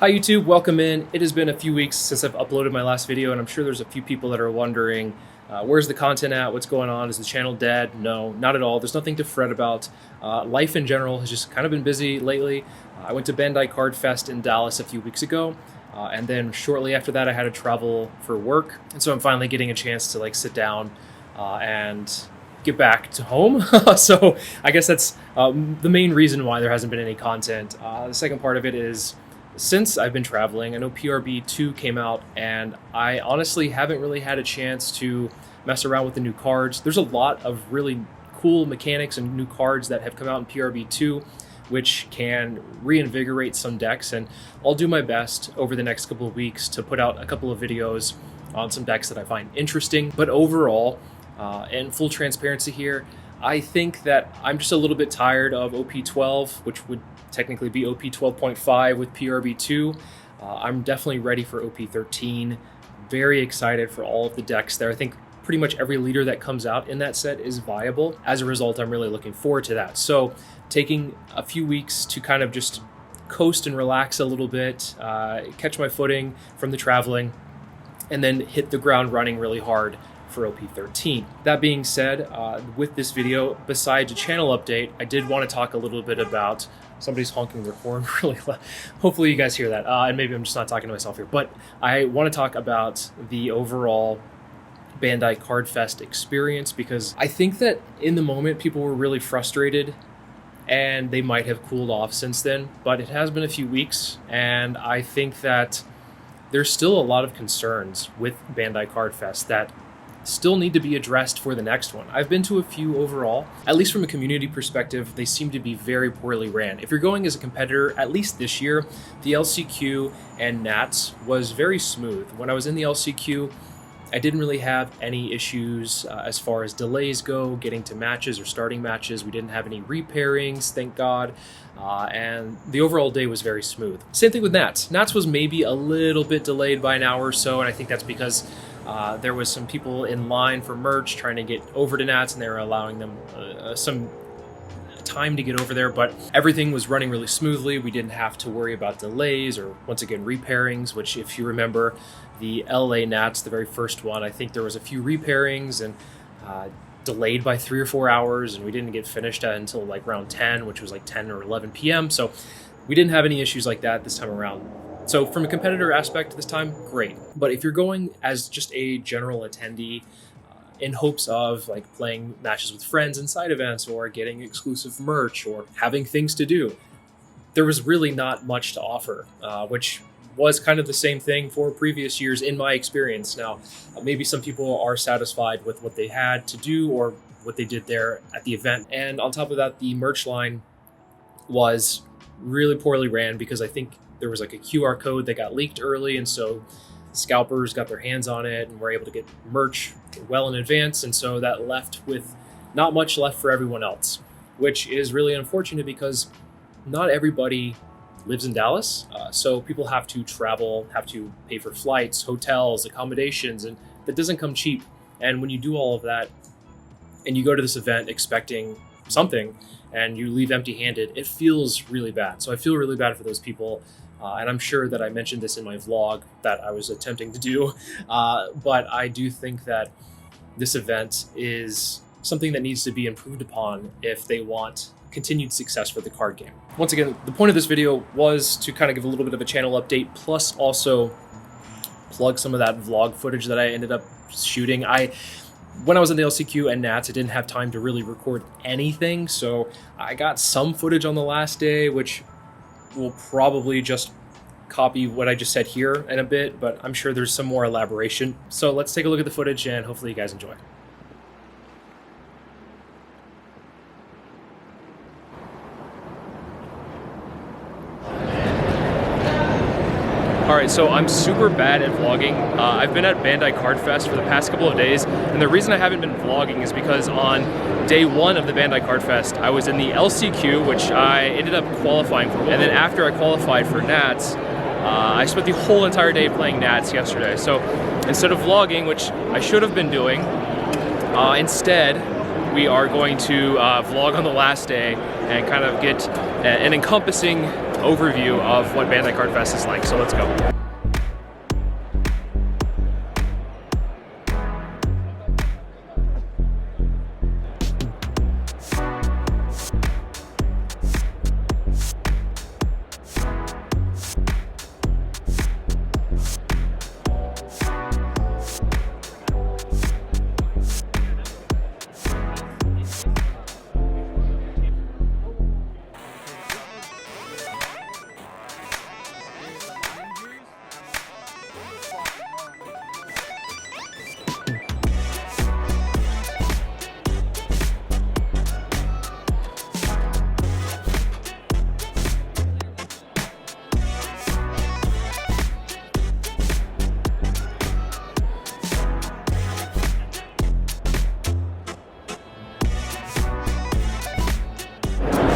Hi YouTube, welcome in. It has been a few weeks since I've uploaded my last video, and I'm sure there's a few people that are wondering, where's the content at, what's going on, is the channel dead? No, not at all. There's nothing to fret about. Life in general has just kind of been busy lately. I went to Bandai Card Fest in Dallas a few weeks ago, and then shortly after that I had to travel for work, and so I'm finally getting a chance to sit down and get back to home. So I guess that's the main reason why there hasn't been any content. The second part of it is, since I've been traveling, I know PRB 2 came out, and I honestly haven't really had a chance to mess around with the new cards. There's a lot of really cool mechanics and new cards that have come out in PRB 2, which can reinvigorate some decks, and I'll do my best over the next couple of weeks to put out a couple of videos on some decks that I find interesting. But overall, in full transparency here, I think that I'm just a little bit tired of OP12, which would technically be OP 12.5 with PRB2. I'm definitely ready for OP 13. Very excited for all of the decks there. I think pretty much every leader that comes out in that set is viable. As a result, I'm really looking forward to that. So taking a few weeks to kind of just coast and relax a little bit, catch my footing from the traveling, and then hit the ground running really hard for OP 13. That being said, with this video, besides a channel update, I did want to talk a little bit about somebody's honking their horn really loud. Hopefully you guys hear that, and maybe I'm just not talking to myself here, but I want to talk about the overall Bandai Card Fest experience, because I think that in the moment people were really frustrated and they might have cooled off since then, but it has been a few weeks, and I think that there's still a lot of concerns with Bandai Card Fest that still need to be addressed for the next one. I've been to a few overall. At least from a community perspective, they seem to be very poorly ran. If you're going as a competitor, at least this year, the LCQ and Nats was very smooth. When I was in the LCQ, I didn't really have any issues as far as delays go, getting to matches or starting matches. We didn't have any repairings, thank God. And the overall day was very smooth. Same thing with Nats. Nats was maybe a little bit delayed by an hour or so, and I think that's because there was some people in line for merch trying to get over to Nats, and they were allowing them some time to get over there, but everything was running really smoothly. We didn't have to worry about delays or, once again, repairings, which, if you remember the LA Nats, the very first one, I think there was a few repairings and delayed by 3 or 4 hours, and we didn't get finished until like round 10, which was like 10 or 11 p.m. So we didn't have any issues like that this time around. So from a competitor aspect this time, great. But if you're going as just a general attendee in hopes of playing matches with friends inside events or getting exclusive merch or having things to do, there was really not much to offer, which was kind of the same thing for previous years in my experience. Now, maybe some people are satisfied with what they had to do or what they did there at the event. And on top of that, the merch line was really poorly ran, because I think there was a QR code that got leaked early, and so scalpers got their hands on it and were able to get merch well in advance, and so that left with not much left for everyone else, which is really unfortunate because not everybody lives in Dallas, so people have to travel, have to pay for flights, hotels, accommodations, and that doesn't come cheap. And when you do all of that and you go to this event expecting something and you leave empty-handed, it feels really bad. So I feel really bad for those people. And I'm sure that I mentioned this in my vlog that I was attempting to do, but I do think that this event is something that needs to be improved upon if they want continued success for the card game. Once again, the point of this video was to kind of give a little bit of a channel update, plus also plug some of that vlog footage that I ended up shooting. When I was in the LCQ and Nats, I didn't have time to really record anything, so I got some footage on the last day, which will probably just copy what I just said here in a bit, but I'm sure there's some more elaboration. So let's take a look at the footage, and hopefully you guys enjoy. Alright, so I'm super bad at vlogging. I've been at Bandai Card Fest for the past couple of days, and the reason I haven't been vlogging is because on day 1 of the Bandai Card Fest, I was in the LCQ, which I ended up qualifying for, and then after I qualified for Nats, I spent the whole entire day playing Nats yesterday. So instead of vlogging, which I should have been doing, instead we are going to vlog on the last day and kind of get an encompassing overview of what Bandai Card Fest is like. So let's go.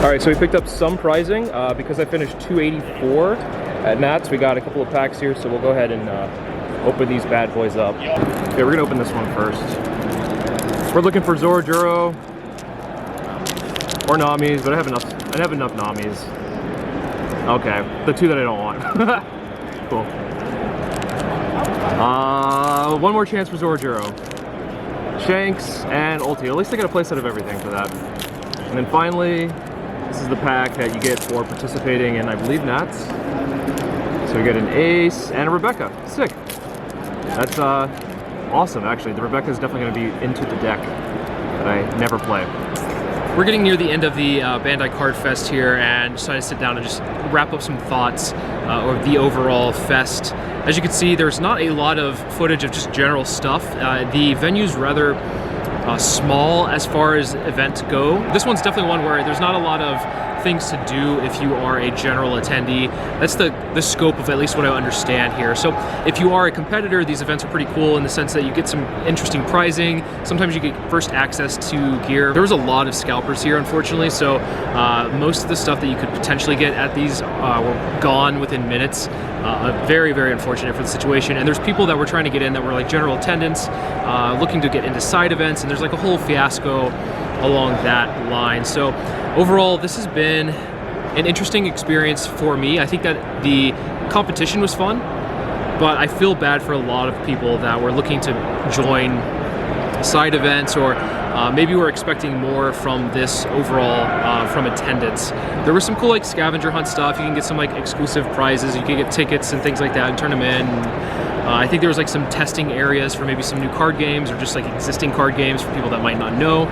All right, so we picked up some pricing because I finished 284 at Nats. We got a couple of packs here, so we'll go ahead and open these bad boys up. Okay, we're gonna open this one first. We're looking for Zorajuro or Namis, but I have enough Namis. Okay, the two that I don't want. Cool. One more chance for Zorajuro. Shanks and Ulti. At least I got a playset of everything for that. And then finally, this is the pack that you get for participating in, I believe, Nats. So we get an Ace and a Rebecca. Sick. That's awesome, actually. The Rebecca is definitely going to be into the deck that I never play. We're getting near the end of the Bandai Card Fest here, and decided to sit down and just wrap up some thoughts of the overall fest. As you can see, there's not a lot of footage of just general stuff. The venue's rather small as far as events go. This one's definitely one where there's not a lot of things to do if you are a general attendee. That's the scope of at least what I understand here. So if you are a competitor, these events are pretty cool in the sense that you get some interesting prizing. Sometimes you get first access to gear. There was a lot of scalpers here, unfortunately, so most of the stuff that you could potentially get at these were gone within minutes. Very, very unfortunate for the situation. And there's people that were trying to get in that were like general attendants, looking to get into side events, and there's like a whole fiasco along that line. So overall, this has been an interesting experience for me. I think that the competition was fun, but I feel bad for a lot of people that were looking to join side events, or maybe we're expecting more from this overall from attendance. There was some cool like scavenger hunt stuff. You can get some like exclusive prizes. You can get tickets and things like that and turn them in. I think there was like some testing areas for maybe some new card games or just like existing card games for people that might not know.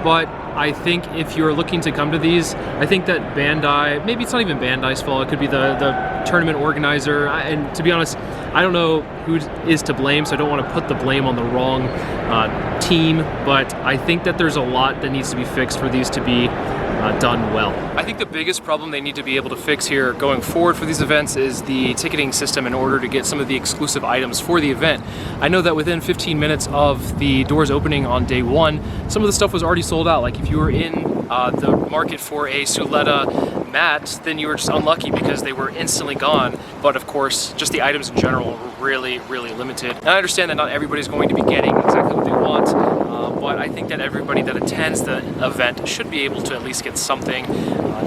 But I think if you're looking to come to these, I think that Bandai, maybe it's not even Bandai's fault, it could be the tournament organizer, and to be honest, I don't know who is to blame, so I don't want to put the blame on the wrong team, but I think that there's a lot that needs to be fixed for these to be done well. I think the biggest problem they need to be able to fix here going forward for these events is the ticketing system in order to get some of the exclusive items for the event. I know that within 15 minutes of the doors opening on day one, some of the stuff was already sold out. Like if you were in the market for a Suletta mat, then you were just unlucky because they were instantly gone. But of course, just the items in general were really, really limited. And I understand that not everybody's going to be getting exactly what they want, but I think that everybody that attends the event should be able to at least get something,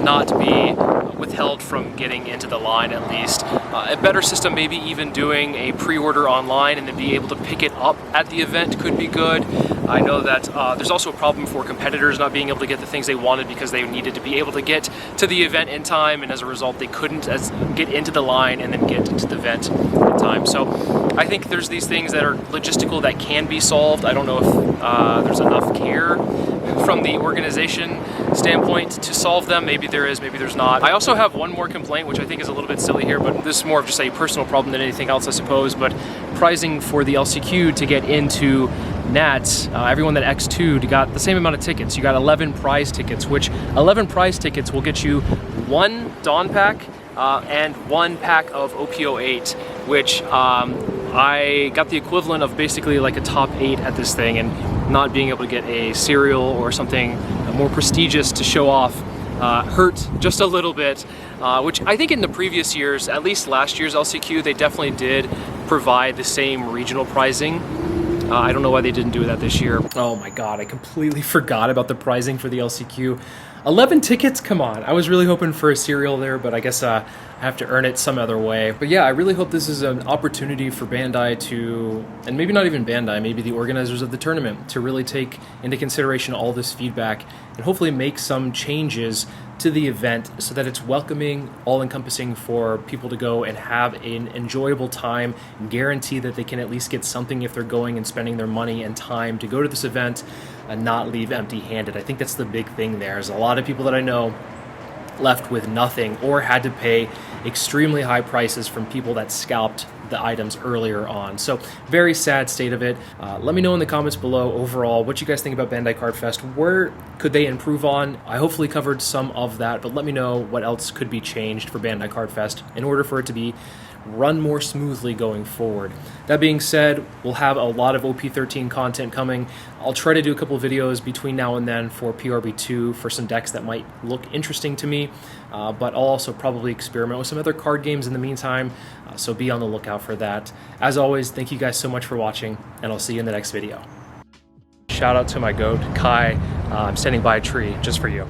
not be withheld from getting into the line at least. A better system, maybe even doing a pre-order online and then be able to pick it up at the event could be good. I know that there's also a problem for competitors not being able to get the things they wanted because they needed to be able to get to the event in time, and as a result they couldn't get into the line and then get to the event in time. So I think there's these things that are logistical that can be solved. I don't know if there's enough care from the organization standpoint to solve them. Maybe there is, maybe there's not. I also have one more complaint, which I think is a little bit silly here, but this is more of just a personal problem than anything else, I suppose. But pricing for the LCQ to get into Nats, everyone that X2'd got the same amount of tickets. You got 11 prize tickets, which 11 prize tickets will get you one Dawn pack and one pack of OPO8, which I got the equivalent of basically like a top 8 at this thing, and not being able to get a cereal or something more prestigious to show off hurt just a little bit, which I think in the previous years, at least last year's LCQ, they definitely did provide the same regional pricing. I don't know why they didn't do that this year. Oh my god, I completely forgot about the pricing for the LCQ. 11 tickets? Come on. I was really hoping for a cereal there, but I guess I have to earn it some other way. But yeah, I really hope this is an opportunity for Bandai to, and maybe not even Bandai, maybe the organizers of the tournament, to really take into consideration all this feedback and hopefully make some changes to the event so that it's welcoming, all-encompassing for people to go and have an enjoyable time, and guarantee that they can at least get something if they're going and spending their money and time to go to this event and not leave empty-handed. I think that's the big thing there. There's a lot of people that I know left with nothing or had to pay extremely high prices from people that scalped the items earlier on. So very sad state of it. Let me know in the comments below overall what you guys think about Bandai Card Fest. Where could they improve on? I hopefully covered some of that, but let me know what else could be changed for Bandai Card Fest in order for it to be run more smoothly going forward. That being said, we'll have a lot of OP13 content coming. I'll try to do a couple of videos between now and then for PRB2 for some decks that might look interesting to me, but I'll also probably experiment with some other card games in the meantime, so be on the lookout for that. As always, thank you guys so much for watching, and I'll see you in the next video. Shout out to my goat, Kai. I'm standing by a tree just for you.